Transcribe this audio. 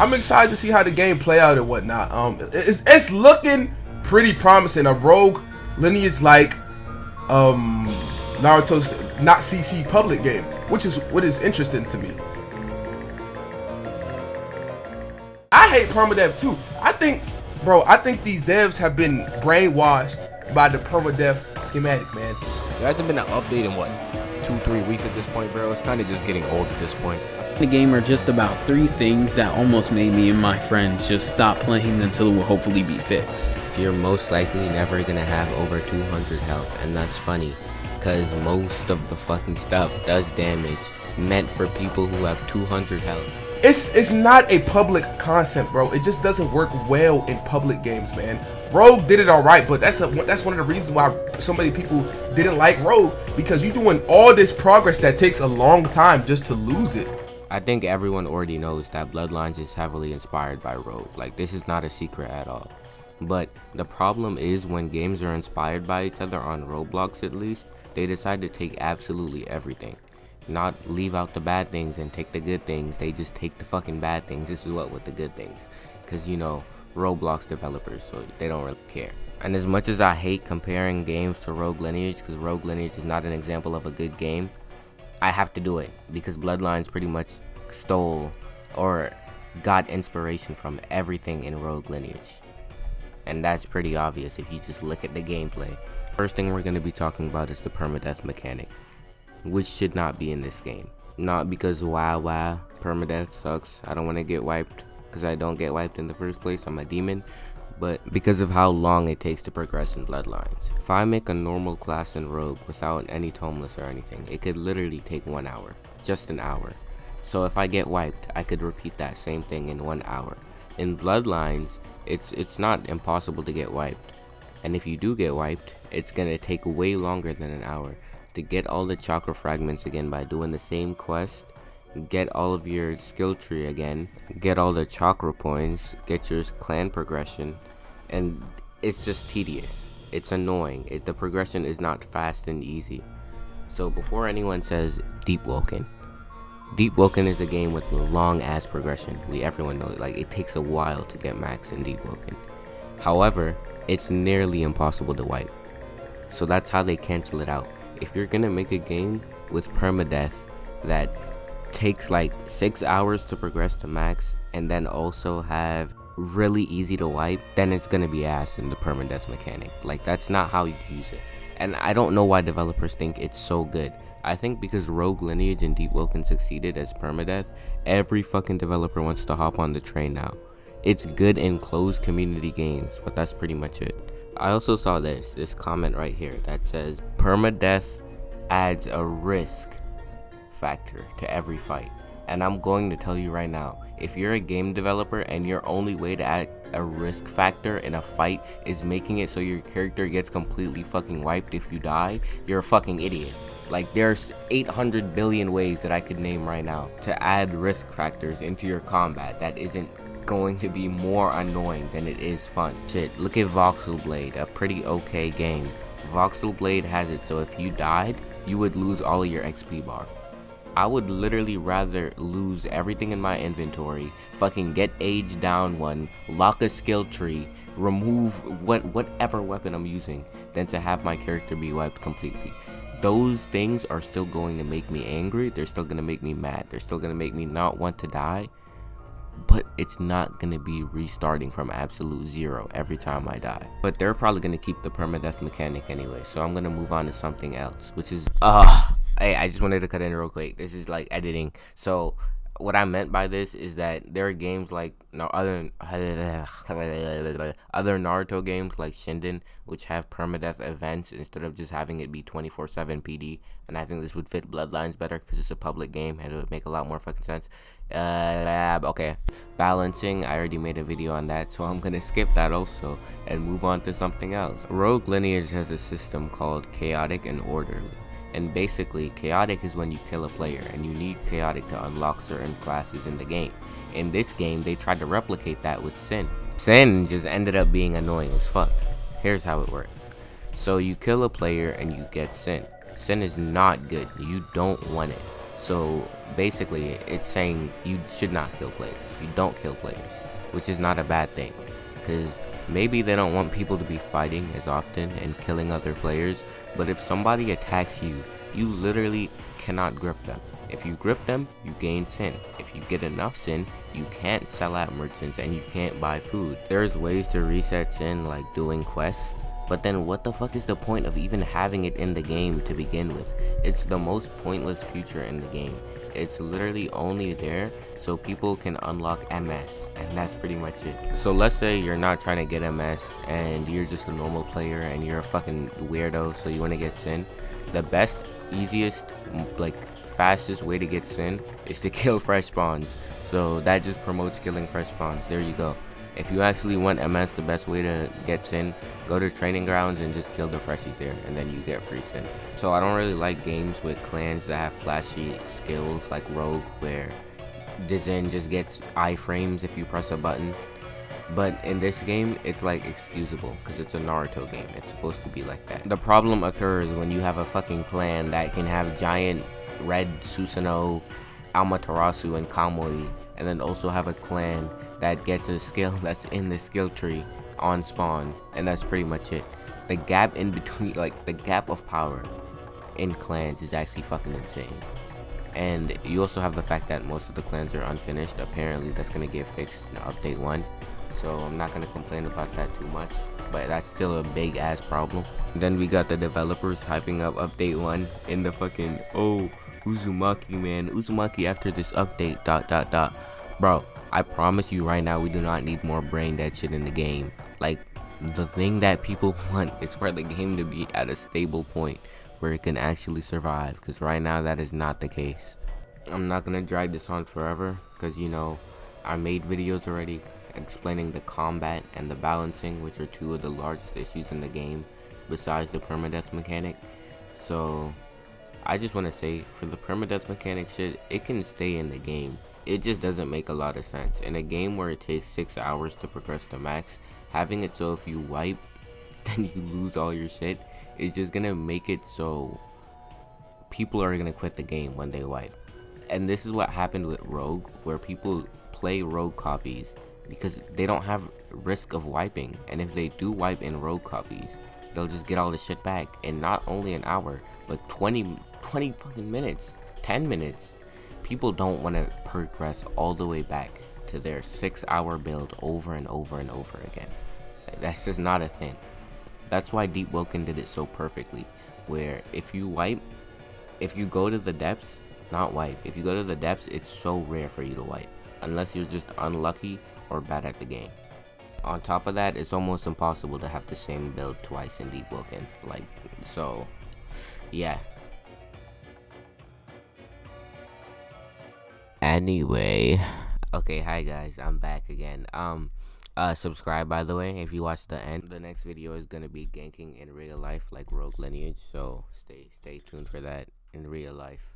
I'm excited to see how the game play out and whatnot. It's looking pretty promising. A rogue lineage like Naruto's not CC public game, which is what is interesting to me. I hate permadeath too. I think these devs have been brainwashed by the permadeath schematic, man. There hasn't been an update in what, 2-3 weeks at this point, bro. It's kind of just getting old at this point. The game are just about 3 things that almost made me and my friends just stop playing until it will hopefully be fixed. You're most likely never gonna have over 200 health, and that's funny, cause most of the fucking stuff does damage meant for people who have 200 health. It's not a public concept, bro. It just doesn't work well in public games, man. Rogue did it all right, but that's one of the reasons why so many people didn't like Rogue, because you're doing all this progress that takes a long time just to lose it. I think everyone already knows that Bloodlines is heavily inspired by Rogue. Like, this is not a secret at all. But the problem is when games are inspired by each other, on Roblox at least, they decide to take absolutely everything. Not leave out the bad things and take the good things. They just take the fucking bad things. This is what with the good things. Because, you know, Roblox developers, so they don't really care. And as much as I hate comparing games to Rogue Lineage, because Rogue Lineage is not an example of a good game, I have to do it because Bloodlines pretty much stole or got inspiration from everything in Rogue Lineage. And that's pretty obvious if you just look at the gameplay. First thing we're going to be talking about is the permadeath mechanic, which should not be in this game. Not because wow, permadeath sucks, I don't want to get wiped, because I don't get wiped in the first place, I'm a demon, but because of how long it takes to progress in Bloodlines. If I make a normal class in Rogue without any tomeless or anything, it could literally take 1 hour, just an hour. So if I get wiped, I could repeat that same thing in 1 hour. In Bloodlines, it's not impossible to get wiped, and if you do get wiped, it's gonna take way longer than an hour to get all the chakra fragments again by doing the same quest, get all of your skill tree again, get all the chakra points, get your clan progression, and it's just tedious. It's annoying. The progression is not fast and easy. So before anyone says Deep Woken is a game with long ass progression. Everyone knows, like, it takes a while to get max in Deep Woken. However, it's nearly impossible to wipe. So that's how they cancel it out. If you're gonna make a game with permadeath that takes like 6 hours to progress to max and then also have really easy to wipe, then it's gonna be ass in the permadeath mechanic. Like, that's not how you use it. And I don't know why developers think it's so good. I think because Rogue Lineage and Deep Woken succeeded as permadeath, every fucking developer wants to hop on the train now. It's good in closed community games, but that's pretty much it. I also saw this comment right here that says permadeath adds a risk factor to every fight. And I'm going to tell you right now, if you're a game developer and your only way to add a risk factor in a fight is making it so your character gets completely fucking wiped if you die, you're a fucking idiot. Like, there's 800 billion ways that I could name right now to add risk factors into your combat that isn't going to be more annoying than it is fun. Shit, look at Voxel Blade, a pretty okay game. Voxel Blade has it so if you died, you would lose all of your XP bar. I would literally rather lose everything in my inventory, fucking get age down one, lock a skill tree, remove whatever weapon I'm using, than to have my character be wiped completely. Those things are still going to make me angry, they're still going to make me mad, they're still going to make me not want to die, but it's not going to be restarting from absolute zero every time I die. But they're probably going to keep the permadeath mechanic anyway, so I'm going to move on to something else, which is hey, I just wanted to cut in real quick. This is like editing. So what I meant by this is that there are games like other Naruto games like Shinden, which have permadeath events instead of just having it be 24/7 PD. And I think this would fit Bloodlines better because it's a public game and it would make a lot more fucking sense. Okay, balancing, I already made a video on that, so I'm gonna skip that also and move on to something else. Rogue Lineage has a system called chaotic and orderly. And basically, chaotic is when you kill a player, and you need chaotic to unlock certain classes in the game. In this game, they tried to replicate that with Sin. Sin just ended up being annoying as fuck. Here's how it works. So you kill a player and you get Sin. Sin is not good. You don't want it. So basically, it's saying you should not kill players. You don't kill players, which is not a bad thing, because maybe they don't want people to be fighting as often and killing other players, but if somebody attacks you, you literally cannot grip them. If you grip them, you gain sin. If you get enough sin, you can't sell at merchants and you can't buy food. There's ways to reset sin, like doing quests, but then what the fuck is the point of even having it in the game to begin with? It's the most pointless feature in the game. It's literally only there so people can unlock MS, and that's pretty much it. So let's say you're not trying to get MS and you're just a normal player and you're a fucking weirdo, so you want to get sin. The best, easiest, like fastest way to get sin is to kill fresh spawns. So that just promotes killing fresh spawns. There you go. If you actually want MS, the best way to get sin, go to training grounds and just kill the freshies there, and then you get free sin. So I don't really like games with clans that have flashy skills like Rogue, where the Zen just gets iframes if you press a button. But in this game, it's like excusable because it's a Naruto game. It's supposed to be like that. The problem occurs when you have a fucking clan that can have giant red Susanoo, Amaterasu, and Kamui, and then also have a clan that gets a skill that's in the skill tree on spawn, and that's pretty much it. The gap in between, like the gap of power in clans is actually fucking insane. And you also have the fact that most of the clans are unfinished. Apparently that's gonna get fixed in update 1, so I'm not gonna complain about that too much, but that's still a big ass problem. Then we got the developers hyping up update 1 in the fucking, oh, Uzumaki, man, Uzumaki after this update, ... Bro, I promise you right now, we do not need more brain dead shit in the game. Like, the thing that people want is for the game to be at a stable point where it can actually survive, because right now that is not the case. I'm not gonna drag this on forever, because you know, I made videos already explaining the combat and the balancing, which are two of the largest issues in the game besides the permadeath mechanic. So I just want to say, for the permadeath mechanic shit, it can stay in the game. It just doesn't make a lot of sense. In a game where it takes 6 hours to progress to max, having it so if you wipe, then you lose all your shit, is just gonna make it so people are gonna quit the game when they wipe. And this is what happened with Rogue, where people play Rogue copies because they don't have risk of wiping. And if they do wipe in Rogue copies, they'll just get all the shit back in not only an hour, but 20 fucking minutes, 10 minutes. People don't want to progress all the way back to their 6-hour build over and over and over again. That's just not a thing. That's why Deep Woken did it so perfectly, where if you wipe, if you go to the depths, not wipe, if you go to the depths, it's so rare for you to wipe, unless you're just unlucky or bad at the game. On top of that, it's almost impossible to have the same build twice in Deep Woken, like, so, yeah. Anyway, okay, hi guys, I'm back again. Subscribe, by the way, if you watch the end. The next video is gonna be ganking in real life, like Rogue Lineage, so stay tuned for that in real life.